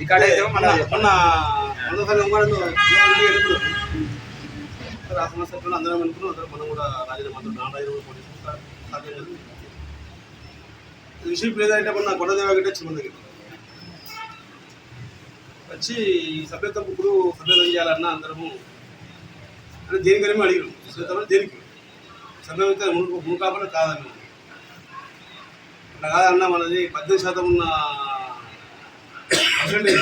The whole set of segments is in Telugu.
ఇక్కడ మొన్న ఆ సమస్యలు అందరం అనుకున్నాం. అందరం మనం కూడా రాజీనామా నారాయణ సాధ్యం విషయం ఏదంటే మొన్న కొండదేవ గట్టే వచ్చిన మన దగ్గర వచ్చి సభ్యత్వం ఇప్పుడు సభ్యత్వం చేయాలన్న అందరము అంటే దేనికనేమో అడిగారు. సభ్యత్వం దేనికి సభ్యత మునుకాపన కాదన్న అట్లా కాదన్న మనది 18% ఉన్న పర్సెంటేజ్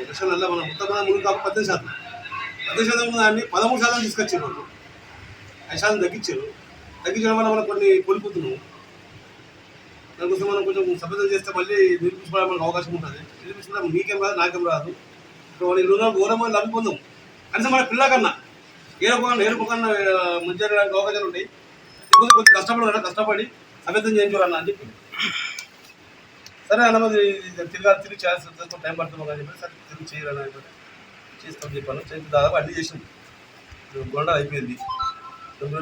ఎలక్షన్లలో మనం మొత్తం మునుకాపు 18% ఉన్న దాన్ని 13% తీసుకొచ్చారు. వాళ్ళు 5% తగ్గించారు. తగ్గించడం వల్ల మనం కొన్ని కోల్పోతున్నాము. దానికోసం మనం కొంచెం సభ్యతం చేస్తే మళ్ళీ నిరూపించుకోవడానికి అవకాశం ఉంటుంది. నిరూపించుకోవడం మీకేం రాదు, నాకేం రాదు. ఇప్పుడు మనం ఘోరమైన లబ్ధి పొందాం. కనీసం మన పిల్లకన్నా ఏరుకోకన్నా మంచి జరగడానికి అవకాశాలు ఉంటాయి. కొంచెం కష్టపడి సభ్యతం చేయించాలన్న అని చెప్పి సరే అన్న తిరిగి చేయాల్సి టైం పడుతున్నాం అని చెప్పి సరే తిరిగి చేయాలని చేస్తామని చెప్పాను. చేసి దాదాపు అన్నీ చేసాం. గొండ అయిపోయింది.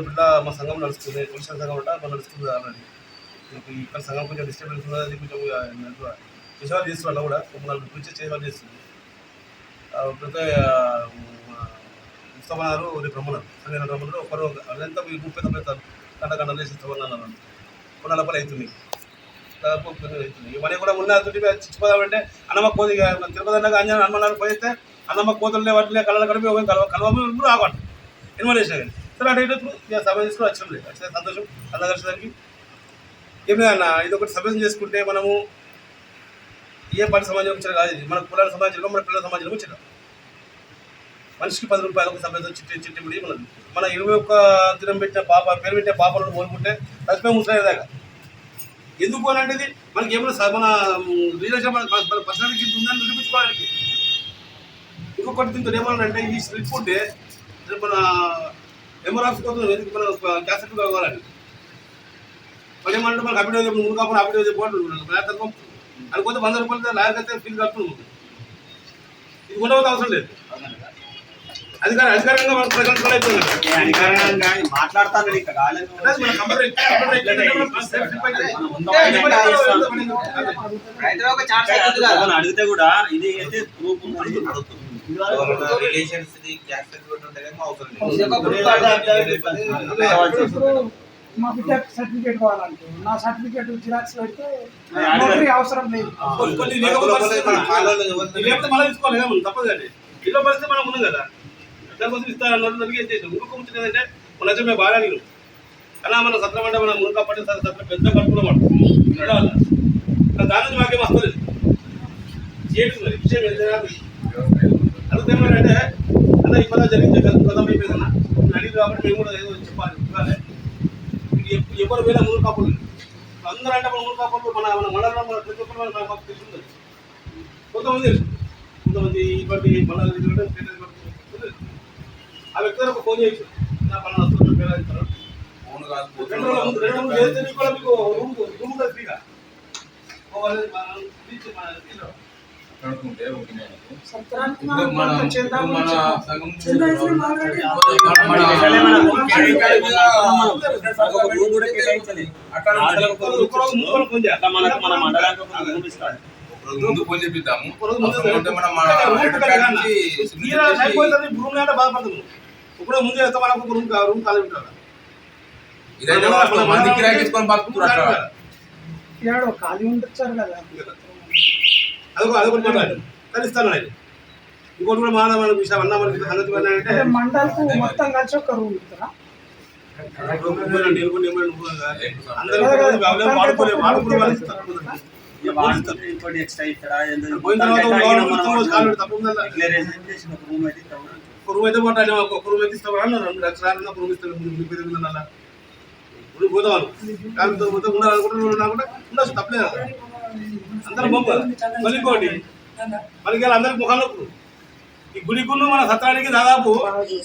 బిడ్డ మా సంఘం నడుస్తుంది. పురుషుల సంఘం ఉంటా మనం నడుస్తుంది ఆల్రెడీ. ఇక్కడ సంఘం కొంచెం డిస్టర్బెన్స్ ఉన్నది. అది కొంచెం చేసేవాళ్ళు చేస్తున్నారు కూడా 3-4 నుంచి చేసేవాళ్ళు చేస్తుంది. ఇప్పుడైతే ఉత్సవాలు రేపు రమ్మన్నారు. సంఘ రమ్మన్నారు. ఒకరు అదంతా 30-90 గంటలు వేసి ఉత్సవాలు కొన్నాళ్ళ పని అవుతుంది. దాదాపు అవుతుంది. ఇవన్నీ కూడా ఉన్న చిచ్చిపోదామంటే అన్నమ్మ కోతి తిరుపతి అన్నాక అంజన హనుమానాలు పోయితే అన్నమ్మ కోతులే వాటిలే కళ్ళ కడిపి కలవము రావాలి ఇన్వెస్టిగేషన్ కానీ సరే అటు ఇటు సభ తీసుకుని వచ్చాం లేదు. వచ్చిన సంతోషం అందరికి ఏం లేదన్న ఇది ఒకటి సభ్యం చేసుకుంటే మనము ఏ పని సమాజం వచ్చినా కాదు. మన కులాల సమాజంలో మన పిల్లల సమాజంలో వచ్చిన మనిషికి 10 రూపాయలకు సభ్యత చిట్టి ముడి మనది. మన 21 దినం పెట్టిన పేరు పెట్టిన పాపలను కోరుకుంటే చచ్చిపోయి ముసలేదాకా ఎందుకు అని అంటే మనకి ఏమైనా మన రిలేషన్ మన పర్సనాలిటీ ఉందని నిరూపించుకోవడానికి. ఇంకొకటి దీంతో ఏమన్నా ఈ స్లిప్ ఉంటే మన ఎంఆర్ఆర్స్ కోసం ఎందుకు మన క్యాసెట్ కావాలని మరి ఏమంటే మనకు అభివృద్ధి ముందు కాకుండా అభివృద్ధి పోటీ అది కొంత 100 రూపాయలు లాయర్ అయితే ఫీజు కట్టుకుంటుంది. ఇది ఉండవద్దు అవసరం లేదు. అధికారంగా మనకు ప్రజలు అయిపోయింది మాట్లాడతాను అడిగితే కూడా ఇది అయితే ప్రూఫ్ రిలేషన్స్ మా బిడ్డ సర్టిఫికేట్ కావాలంటే నా సర్టిఫికేట్ జిరాక్స్ పెడితే అవసరం లేదు. తప్పదు కానీ ఇల్లు పరిస్థితి మనం ఉన్నాం కదా దానికోసం ఇస్తారన్నది ఏం చేసాం. ఇంకొక ముచ్చట ఏంటంటే మన వచ్చి మేము బాగా అడిగినాం అలా మన సత్రం అంటే మనం మునుక పట్టిన సత్రం పెద్ద కట్టుకున్నమాట దాని నుంచి మాకేం వస్తలేదు చేస్తుంది విషయం అడిగితే ఏమంటే అన్న ఇప్పుడు జరిగింది గతం అయిపోయిందన్న అడిగి కాబట్టి మేము కూడా ఏదో చెప్పాలి. ఎవరు వేరే మునుక కాపులు అందరూ అంటే మన మునుక కాపులు మన మండలంలో మన ప్రతి ఒక్కరు మాకు తెలుస్తుంది. కొంతమంది తెలుసు కొంతమంది ఇటువంటి మండలం ఆ వ్యక్తులకు ఫోన్ చేయొచ్చు నా పలానా వస్తుంది పేరు మీకు రూమ్ ఉంటుంది ఫ్రీగా ముందు ఫోన్ చేపిద్దాము. బాధపడుతుంది ఇప్పుడు ముందు వెళ్తే మనకు రూమ్ ఖాళీ ఉంటారు. ఇదైతే మంది కిరాయికొని బతుకుతున్నారు ఖాళీ ఉండొచ్చారు కదా అదొకటి కలిస్తాను. అది ఇంకోటి కూడా మానవ విషయం అన్న మనకి అంటే మండలకు మొత్తం కలిసి ఒక రూమ్ ఇస్తారా? రూమ్ అయితే మాట్లాడే ఒక రూమ్ అయితే ఇస్తామని అన్నారు. 2 లక్షలు రూమ్ ఇస్తాను ఇప్పుడు పోతాను కాకపోతే ఉండాలనుకుంటే ఉండొచ్చు తప్పలేదు కదా. అందరం పంప మళ్ళీ ఇంకోటి మనకి అందరికి ముఖాలు ఈ గుడికున్న మన సత్రానికి దాదాపు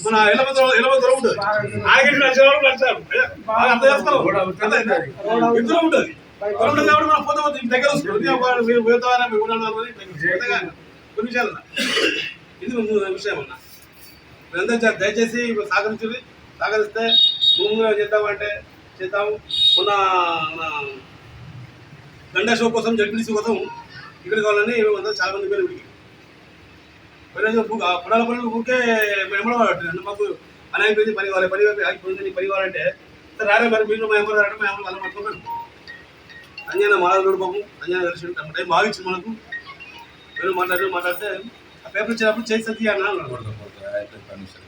మన ఎలవ దొరుకుతుంది. ఆగండి నచ్చారు అంత చేస్తాం ఇద్దరు ఉంటుంది కాబట్టి మనం పోతే దగ్గర వస్తుంది కొన్ని విషయాలు ఇది విషయం అన్న మీరందరూ దయచేసి సహకరిస్తే భూమిగా చేద్దామంటే చేద్దాము. మొన్న గండా షో కోసం జడ్పీసీ కోసం ఇక్కడ కావాలని చాలా మంది పేరు వీడికి పునాల పనులు ఊరికే ఎంబడబట్టి మాకు పని అయిపోయింది, పని కావాలి, పని అయిపోయింది, నీకు పని కావాలంటే రారే మరి మీరు మా ఎంబర్ రావడం మా ఎంబర్ వాళ్ళ పట్టుకోండి. అంజన మాట్లాడు పాపం, అంజన కలిసి టైం బాగా ఇచ్చింది మనకు. మీరు మాట్లాడితే ఆ పేపర్ ఇచ్చినప్పుడు చేసి అన్నా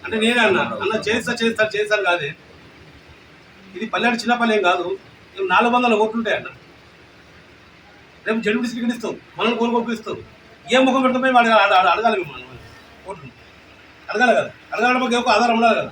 అంటే నేనే అన్న చేస్తాను కాదే, ఇది పల్లెడు చిన్న పల్లెం కాదు, 400 ఓట్లు ఉంటాయి అన్న. రేపు జడ్పీ టికెట్ ఇస్తాం, మనల్ని కోరుకోపు ఇస్తాం, ఏం ముఖం పెడతామే వాడు అడగాలి మేము మనం ఓట్లు అడగాలి కదా, అడగాలంటే మాకు ఆధారం ఉండాలి కదా.